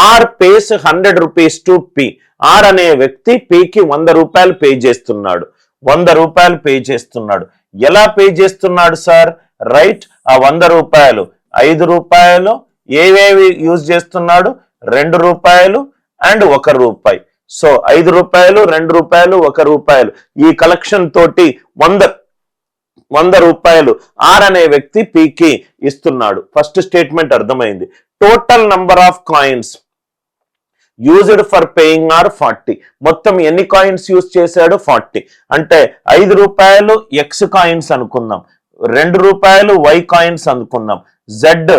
Are pays 100 rupees to P. R అనే వ్యక్తి పికి 100 రూపాయలు పే చేస్తున్నాడు. 100 రూపాయలు పే చేస్తున్నాడు. ఎలా పే చేస్తున్నాడు సార్? రైట్, ఆ 100 రూపాయలు 5 రూపాయలు ఏవేవి యూజ్ చేస్తున్నాడు? 2 రూపాయలు అండ్ 1 రూపాయి. సో 5 రూపాయలు, 2 రూపాయలు, 1 రూపాయలు, ఈ కలెక్షన్ తోటి 100 రూపాయలు ఆర్ అనే వ్యక్తి పికి ఇస్తున్నాడు. ఫస్ట్ స్టేట్మెంట్ అర్థమైంది. Total number of coins used for paying R 40. మొత్తం ఎన్ని కాయిన్స్ యూజ్ చేశాడు? 40. అంటే 5 రూపాయలు ఎక్స్ కాయిన్స్ అనుకుందాం, 2 రూపాయలు వై కాయిన్స్ అనుకుందాం, జెడ్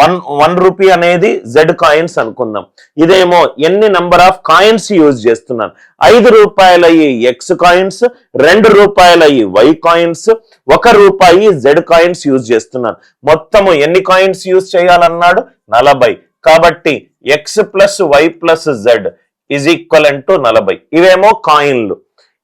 1 రూపీ అనేది జెడ్ కాయిన్స్ అనుకుందాం. ఇదేమో ఎన్ని నంబర్ ఆఫ్ కాయిన్స్ యూజ్ చేస్తున్నాను? 5 రూపాయలు అయ్యి ఎక్స్ కాయిన్స్, 2 రూపాయలు అయ్యి వై కాయిన్స్, 1 రూపాయి జెడ్ కాయిన్స్ యూజ్ చేస్తున్నాను. మొత్తము ఎన్ని కాయిన్స్ యూజ్ చేయాలన్నాడు? 40. కాబట్టి x plus y plus z is equal to 40. ఇవేమో కాయిన్లు.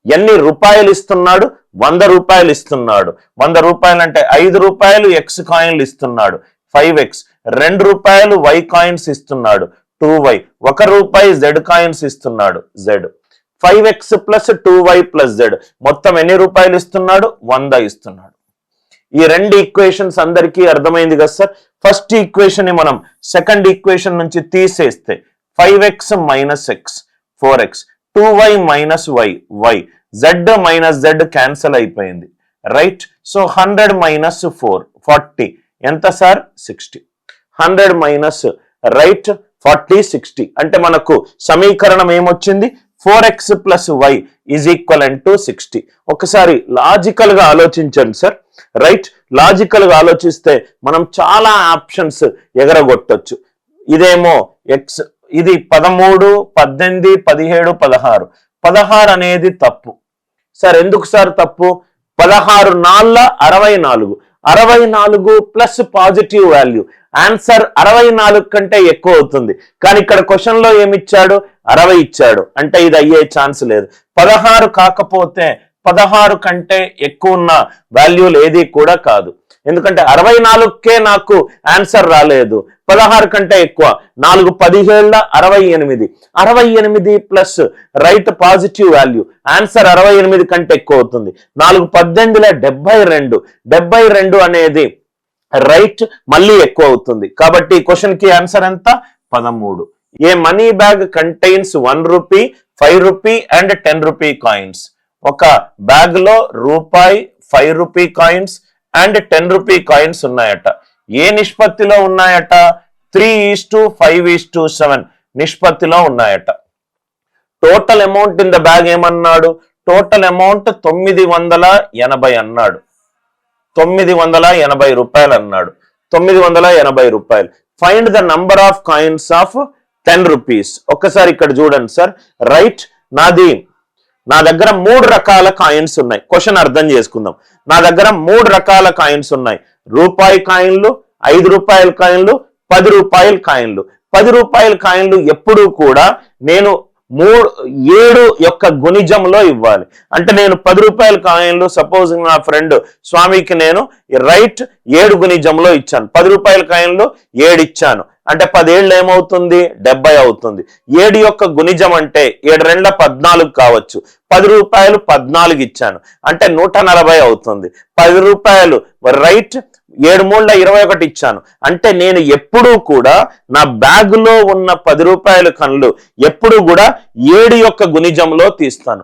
ఎన్ని రూపాయలు ఇస్తున్నాడు? 100 రూపాయలు ఇస్తున్నాడు. 100 రూపాయలు అంటే 5 రూపాయలు ఎక్స్ కాయిన్లు ఇస్తున్నాడు, 5x. 2 రూపాయలు వై కాయిన్స్ ఇస్తున్నాడు, 2y. 1 రూపాయి జెడ్ కాయిన్స్ ఇస్తున్నాడు, Z. 5x plus 2y plus Z మొత్తం ఎన్ని రూపాయలు ఇస్తున్నాడు? 100 ఇస్తున్నాడు. ఈ 2 ఈక్వేషన్స్ అందరికీ అర్థమైంది కదా సార్? ఫస్ట్ ఈక్వేషన్ ని మనం సెకండ్ ఈక్వేషన్ నుంచి తీసేస్తే 5x minus x 4x, 2y minus y y, z minus z cancel అయిపోయింది. రైట్, సో 100 మైనస్ 4 40 ఎంత సార్? 60. 100 మైనస్ రైట్ 40 60 అంటే మనకు సమీకరణం ఏమొచ్చింది? 4x plus y is equal to 60. ఒకసారి లాజికల్ గా ఆలోచించండి సార్. రైట్, లాజికల్ గా ఆలోచిస్తే మనం చాలా ఆప్షన్స్ ఎగరగొట్టొచ్చు. ఇదేమో ఎక్స్, ఇది 13, 18, 17, 16. 16 అనేది తప్పు సార్. ఎందుకు సార్ తప్పు? 16 నాళ్ళ 64. 64 ప్లస్ పాజిటివ్ వాల్యూ. ఆన్సర్ 64 కంటే ఎక్కువ అవుతుంది. కానీ ఇక్కడ క్వశ్చన్ లో ఏమిచ్చాడు? 60 ఇచ్చాడు. అంటే ఇది అయ్యే ఛాన్స్ లేదు. 16 కాకపోతే 16 కంటే ఎక్కువ ఉన్న వాల్యూలు ఏది కూడా కాదు. ఎందుకంటే 64కే నాకు ఆన్సర్ రాలేదు, 16 కంటే ఎక్కువ. 4 17 68. 68 plus right positive value, answer 68 కంటే ఎక్కువ అవుతుంది. 4 18 72. 72 అనేది రైట్ మళ్ళీ ఎక్కువ అవుతుంది. కాబట్టి క్వశ్చన్ కి ఆన్సర్ ఎంత? 13. A money bag contains 1 rupee, 5 rupee and 10 rupee coins. ఒక బ్యాగ్ లో రూపాయి, 5 rupee coins and 10 rupee coins ఉన్నాయట. ఏ నిష్పత్తిలో ఉన్నాయట? 3:5:7 నిష్పత్తిలో ఉన్నాయట. Total amount in the bag ఏమన్నాడు? టోటల్ అమౌంట్ 980 అన్నాడు. 980 రూపాయలు అన్నాడు. 980 రూపాయలు. Find the number of coins of 10 rupees. ఒక్కసారి ఇక్కడ చూడండి సార్. రైట్, నా దగ్గర 3 రకాల కాయిన్స్ ఉన్నాయి. క్వశ్చన్ అర్థం చేసుకుందాం. నా దగ్గర 3 రకాల కాయిన్స్ ఉన్నాయి. రూపాయి కాయిన్లు, 5 రూపాయల కాయిన్లు, 10 రూపాయల కాయిన్లు. 10 రూపాయల కాయిన్లు ఎప్పుడూ కూడా నేను 7 యొక్క గుణిజంలో ఇవ్వాలి. అంటే నేను 10 రూపాయల కాయిన్లు సపోజ్ నా ఫ్రెండ్ స్వామికి నేను రైట్ 7 గుణిజంలో ఇచ్చాను. 10 రూపాయల కాయిన్లు 7 ఇచ్చాను. అంటే 10 ఏళ్ళు ఏమవుతుంది? 70 అవుతుంది. 7 యొక్క గుణిజం అంటే 7 2 14 కావచ్చు. 10 రూపాయలు 14 ఇచ్చాను అంటే 140 అవుతుంది. 10 రూపాయలు రైట్ 7 3 21 ఇచ్చాను. అంటే నేను ఎప్పుడూ కూడా నా బ్యాగ్ లో ఉన్న 10 రూపాయల కన్నులు ఎప్పుడు కూడా 7 యొక్క గుణిజంలో తీస్తాను.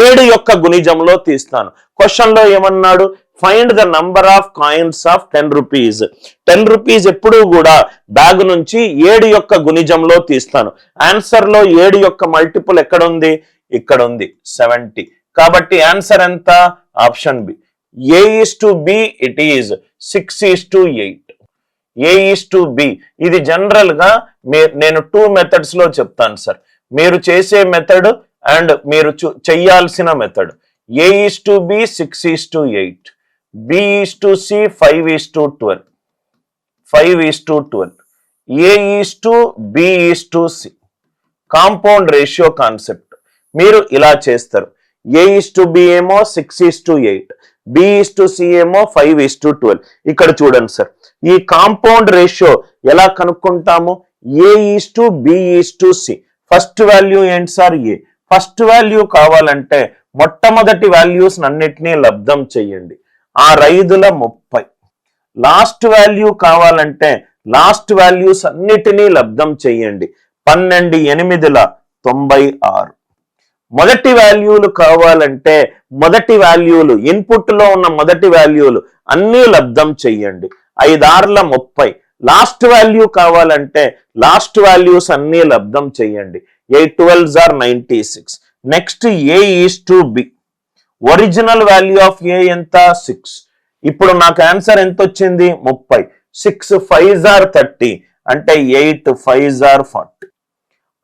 7 యొక్క గుణిజంలో తీస్తాను. క్వశ్చన్ లో ఏమన్నాడు? Find the number of coins of 10 rupees. 10 rupees ఎప్పుడూ కూడా బ్యాగ్ నుంచి 7 యొక్క గుణిజంలో తీస్తాను. ఆన్సర్ లో 7 యొక్క మల్టిపుల్ ఎక్కడ ఉంది? ఇక్కడ ఉంది, 70. కాబట్టి ఆన్సర్ ఎంత? Option B. A:B it is 6:8. A:B. ఇది జనరల్ గా నేను 2 మెథడ్స్ లో చెప్తాను సార్. మీరు చేసే మెథడ్ అండ్ మీరు చెయ్యాల్సిన method. A:B 6:8. B:C 5:12. 5:12. A:B:C. Compound ratio concept మీరు ఇలా చేస్తారు. A:B ఏమో 6:8, B:C ఏమో 5:12. ఇక్కడ చూడండి సార్, ఈ కాంపౌండ్ రేషియో ఎలా కనుక్కుంటాము? A:B:C. ఫస్ట్ వాల్యూ ఏంటి సార్? ఏ. ఫస్ట్ వాల్యూ కావాలంటే మొట్టమొదటి వాల్యూస్ అన్నిటినీ లబ్ధం చెయ్యండి. 6×5 లాస్ట్ వాల్యూ కావాలంటే లాస్ట్ వాల్యూస్ అన్నిటినీ లబ్ధం చెయ్యండి. 12×8 96. మొదటి వాల్యూలు కావాలంటే మొదటి వాల్యూలు ఇన్పుట్ లో ఉన్న మొదటి వాల్యూలు అన్ని లబ్ధం చెయ్యండి. 5×6 లాస్ట్ వాల్యూ కావాలంటే లాస్ట్ వాల్యూస్ అన్ని లబ్ధం చెయ్యండి. 8×12 96. Next A:B. Original value of A ఎంత? 6. ఇప్పుడు నాకు ఆన్సర్ ఎంత వచ్చింది? 30. 6×5 అంటే 8×5 40.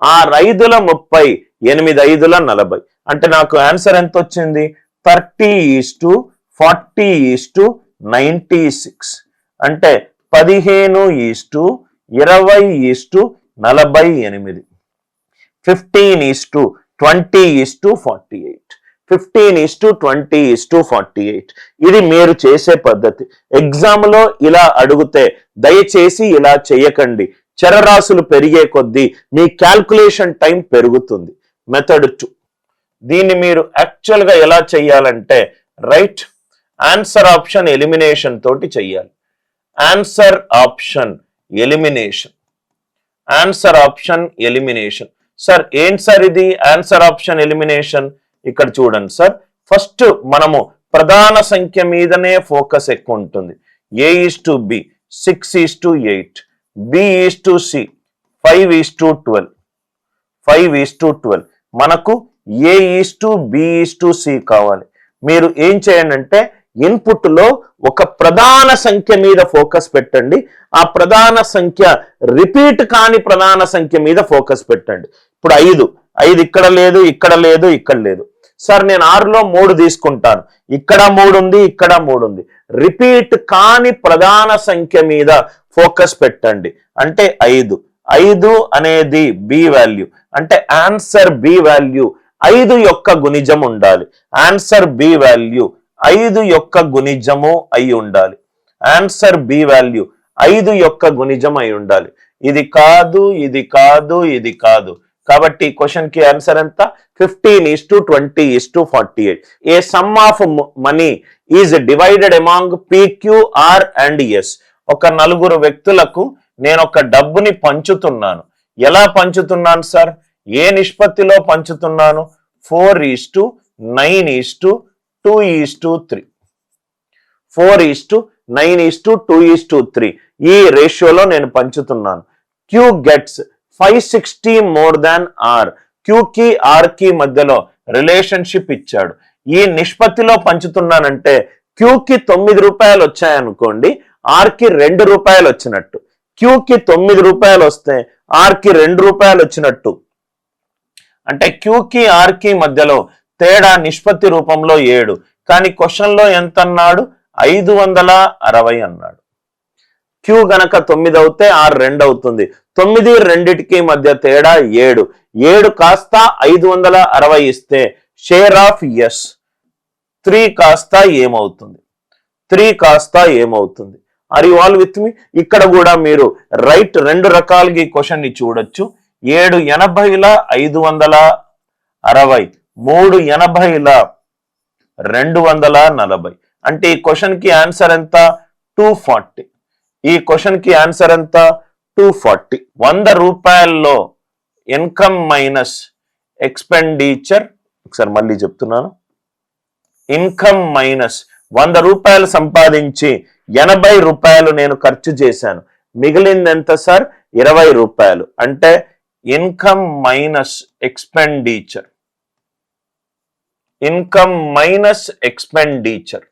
6×5 30, 8×5 40. అంటే నాకు ఆన్సర్ ఎంత వచ్చింది? 30:40:96. అంటే 15:20:48. 15:20:48. 15:20:48. ఇది మీరు చేసే పద్ధతి. ఎగ్జామ్ లో ఇలా అడిగితే దయచేసి ఇలా చేయకండి. చరరాశులు పెరిగే కొద్దీ మీ క్యాల్కులేషన్ టైం పెరుగుతుంది. మెథడ్ 2. దీన్ని మీరు యాక్చువల్ గా ఎలా చెయ్యాలంటే రైట్ ఆన్సర్ ఆప్షన్ ఎలిమినేషన్ తోటి చెయ్యాలి. Answer option elimination. Answer option elimination. Sir ఏంటి సార్ ఇది ఆన్సర్ ఆప్షన్ ఎలిమినేషన్? ఇక్కడ చూడండి సార్, ఫస్ట్ మనము ప్రధాన సంఖ్య మీదనే ఫోకస్ ఎక్కువ ఉంటుంది. A:B 6:8, B:C 5:12. 5:12. మనకు A:B:C కావాలి. మీరు ఏం చేయండి అంటే ఇన్పుట్ లో ఒక ప్రధాన సంఖ్య మీద ఫోకస్ పెట్టండి. ఆ ప్రధాన సంఖ్య రిపీట్ కాని ప్రధాన సంఖ్య మీద ఫోకస్ పెట్టండి. ఇప్పుడు 5 ఇక్కడ లేదు, ఇక్కడ లేదు, ఇక్కడ లేదు. సార్ నేను 6లో 3 తీసుకుంటాను. ఇక్కడ 3 ఉంది, ఇక్కడ 3 ఉంది. రిపీట్ కాని ప్రధాన సంఖ్య మీద ఫోకస్ పెట్టండి. అంటే 5. 5 అనేది బి వాల్యూ. అంటే ఆన్సర్ బి వాల్యూ 5 యొక్క గుణిజం ఉండాలి. ఆన్సర్ బి వాల్యూ 5 యొక్క గుణిజము అయి ఉండాలి. ఆన్సర్ బి వాల్యూ 5 యొక్క గుణిజం అయి ఉండాలి. ఇది కాదు, ఇది కాదు, ఇది కాదు. కాబట్టి క్వశ్చన్ కి ఆన్సర్ ఎంత? 15:20:48. A sum of money is divided among PQR and S. ఒక 4 వ్యక్తులకు నేను ఒక డబ్బుని పంచుతున్నాను. ఎలా పంచుతున్నాను సార్? ఏ నిష్పత్తిలో పంచుతున్నాను? 4:9:2:3. 4:9:2:3 ఈ రేషియోలో నేను పంచుతున్నాను. Q gets 560 more than R. Q కి R కి మధ్యలో రిలేషన్షిప్ ఇచ్చాడు. ఈ నిష్పత్తిలో పంచుతున్నానంటే Q కి 9 రూపాయలు వచ్చాయనుకోండి, R కి 2 రూపాయలు వచ్చినట్టు. Q కి 9 రూపాయలు వస్తే R కి 2 రూపాయలు వచ్చినట్టు. అంటే Q కి R కి మధ్యలో తేడా నిష్పత్తి రూపంలో 7. కానీ క్వశ్చన్ లో ఎంత అన్నాడు? 560 అన్నాడు. Q గనక 9 అవుతే R 2 అవుతుంది. 9 రెండిటికి మధ్య తేడా 7. 7 కాస్త 560 ఇస్తే షేర్ ఆఫ్ ఎస్ 3 కాస్త ఏమవుతుంది? 3 కాస్త ఏమవుతుంది? Are you all with me? ఇక్కడ కూడా మీరు రైట్ 2 రకాలుగా ఈ క్వశ్చన్ ని చూడొచ్చు. 7/80 560, 3/80 240. అంటే ఈ క్వశ్చన్ కి ఆన్సర్ ఎంత? 240. ఈ క్వశ్చన్ కి ఆన్సర్ ఎంత? 240. 100 రూపాయల్లో ఇన్కమ్ మైనస్ ఎక్స్పెండిచర్. ఒకసారి మళ్ళీ చెప్తున్నాను. ఇన్కమ్ మైనస్ 100 రూపాయలు సంపాదించి 80 రూపాయలు నేను ఖర్చు చేశాను. మిగిలింది ఎంత సార్? 20 రూపాయలు. అంటే income minus expenditure. Income minus expenditure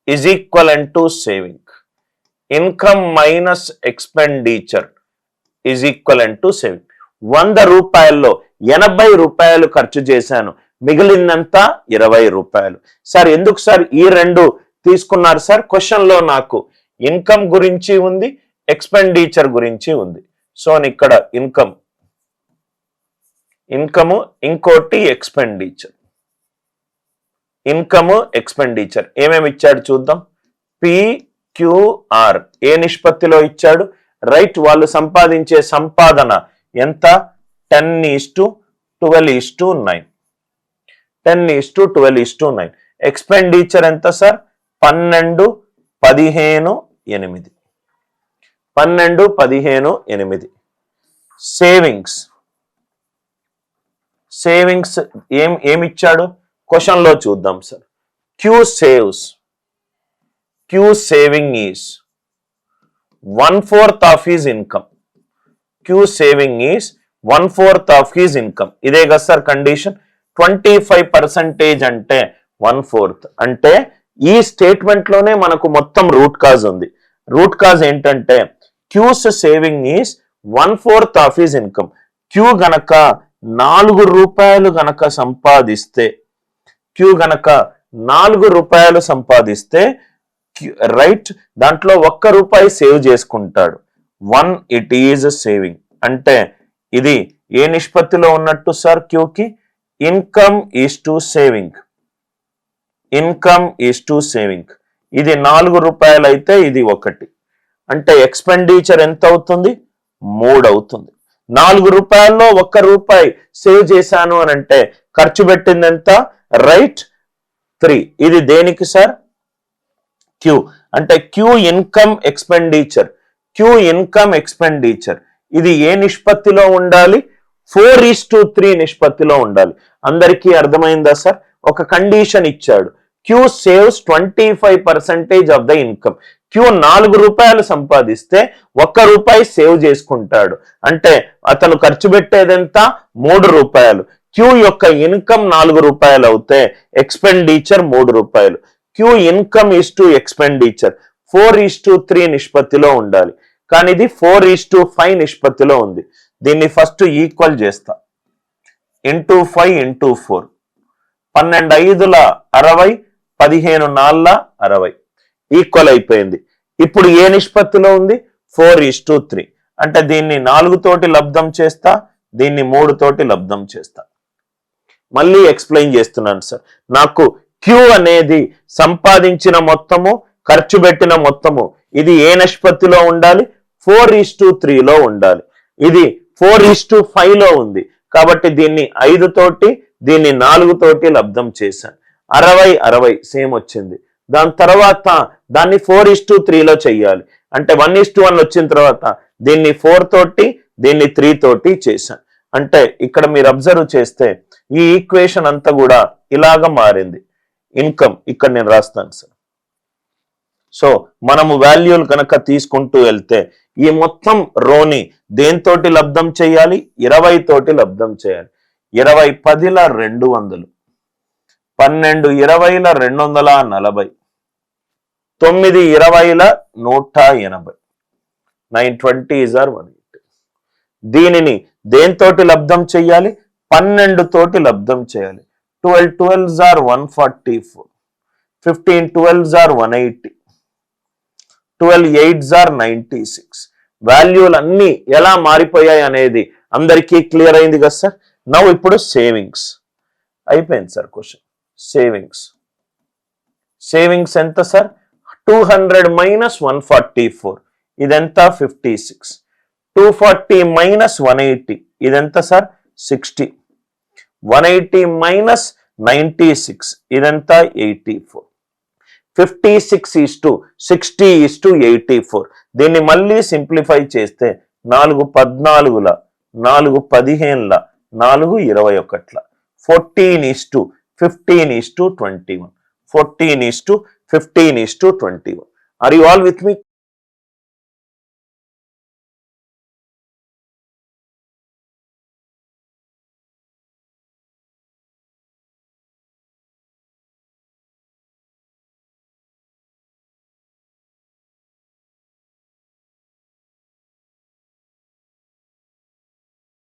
is equivalent to saving. Income minus expenditure is equivalent to saving. 100 రూపాయల్లో 80 రూపాయలు ఖర్చు చేశాను, మిగిలిందంతా 20 రూపాయలు. సార్ ఎందుకు సార్ ఈ 2 తీసుకున్నారు సార్? క్వశ్చన్ లో నాకు ఇన్కమ్ గురించి ఉంది, ఎక్స్పెండిచర్ గురించి ఉంది. సో ఇక్కడ ఇన్కమ్, ఇంకోటి ఎక్స్పెండిచర్. ఇన్కమ్, ఎక్స్పెండిచర్ ఏమేమి ఇచ్చాడు చూద్దాం. PQR ఏ నిష్పత్తిలో ఇచ్చాడు? రైట్ వాళ్ళు సంపాదించే సంపాదన ఎంత 10:12:9 10:12:9 ఎక్స్పెండిచర్ ఎంత సార్ 12:15:8 12:15:8 సేవింగ్స్ ఏమిచ్చాడు క్వశ్చన్ లో చూద్దాం sir Q saving is 1/4 of his income. Q saving is 1/4 of his income. ఇదే కదా సార్ కండిషన్ 25% అంటే 1/4 అంటే ఈ స్టేట్మెంట్ లోనే మనకు మొత్తం రూట్ కాజ్ ఉంది. రూట్ కాజ్ ఏంటంటే Q's saving is 1/4 of his income. క్యూ గనక 4 రూపాయలు గనక సంపాదిస్తే రైట్ దాంట్లో 1 రూపాయి సేవ్ చేసుకుంటాడు 1 ఇట్ ఈజ్ సేవింగ్ అంటే ఇది ఏ నిష్పత్తిలో ఉన్నట్టు సార్ క్యూకి ఇన్కమ్ ఈజ్ టు సేవింగ్ ఇది 4 రూపాయలు అయితే ఇది 1 అంటే ఎక్స్పెండిచర్ ఎంత అవుతుంది 3 అవుతుంది 4 రూపాయల్లో 1 రూపాయి సేవ్ చేశాను అని అంటే ఖర్చు పెట్టింది ఎంత రైట్ 3 ఇది దేనికి సార్ క్యూ అంటే క్యూ ఇన్కమ్ ఎక్స్పెండిచర్ ఇది ఏ నిష్పత్తిలో ఉండాలి 4:3 నిష్పత్తిలో ఉండాలి అందరికీ అర్థమైందా సార్ ఒక కండిషన్ ఇచ్చాడు Q saves 25% of the income Q 4 రూపాయలు సంపాదిస్తే 1 రూపాయి సేవ్ చేసుకుంటాడు అంటే అతను ఖర్చు పెట్టేదెంత 3 రూపాయలు క్యూ యొక్క ఇన్కమ్ 4 రూపాయలు అవుతే ఎక్స్పెండిచర్ 3 రూపాయలు Q income is to expenditure 4:3 నిష్పత్తిలో ఉండాలి కానీ ఇది 4:5 నిష్పత్తిలో ఉంది దీన్ని ఫస్ట్ ఈక్వల్ చేస్తా ఇంటూ 5 ఇంటూ 4 12 5 60 15 60 ఈక్వల్ అయిపోయింది ఇప్పుడు ఏ నిష్పత్తిలో ఉంది 4:3 అంటే దీన్ని 4 తోటి లబ్ధం చేస్తా దీన్ని 3 తోటి లబ్ధం చేస్తా మళ్ళీ ఎక్స్ప్లెయిన్ చేస్తున్నాను సార్ నాకు క్యూ అనేది సంపాదించిన మొత్తము ఖర్చు పెట్టిన మొత్తము ఇది ఏ నిష్పత్తిలో ఉండాలి 4:3 లో ఉండాలి ఇది 4:5 లో ఉంది కాబట్టి దీన్ని 5 తోటి దీన్ని 4 తోటి లబ్ధం చేశాను 60 సేమ్ వచ్చింది దాని తర్వాత దాన్ని 4:3 లో చెయ్యాలి అంటే 1:1 వచ్చిన తర్వాత దీన్ని 4 తోటి దీన్ని 3 తోటి చేశాను అంటే ఇక్కడ మీరు అబ్జర్వ్ చేస్తే ఈ ఈక్వేషన్ అంతా కూడా ఇలాగా మారింది ఇన్కమ్ ఇక్కడ నేను రాస్తాను సార్ సో మనము వాల్యూలు కనుక తీసుకుంటూ వెళ్తే ఈ మొత్తం రోని దేంతోటి లబ్ధం చేయాలి 20 తోటి లబ్ధం చేయాలి 20 10 200 12 20 240 9 20 180 920 is our 180 దీనిని దేంతోటి లబ్ధం చేయాలి 12 తోటి లబ్ధం చేయాలి 12 12s are 144 15 12s are 180 12 8s are 96 వాల్యూలు అన్ని ఎలా మారిపోయాయి అనేది అందరికీ క్లియర్ అయింది కదా సార్ నౌ ఇప్పుడు సేవింగ్స్ అయిపోయింది సార్ క్వశ్చన్ సేవింగ్స్ ఎంత సార్ 200 minus 144 ఇదెంత 56 240 minus 180 ఇదెంత సార్ 60 180 minus 96 ఇదంతా 84 56 is to 60 is to 84 దీన్ని మళ్ళీ సింప్లిఫై చేస్తే 4 14 4 15 4 21 14 is to 15 is to 21 14 is to 15 is to 21 are you all with me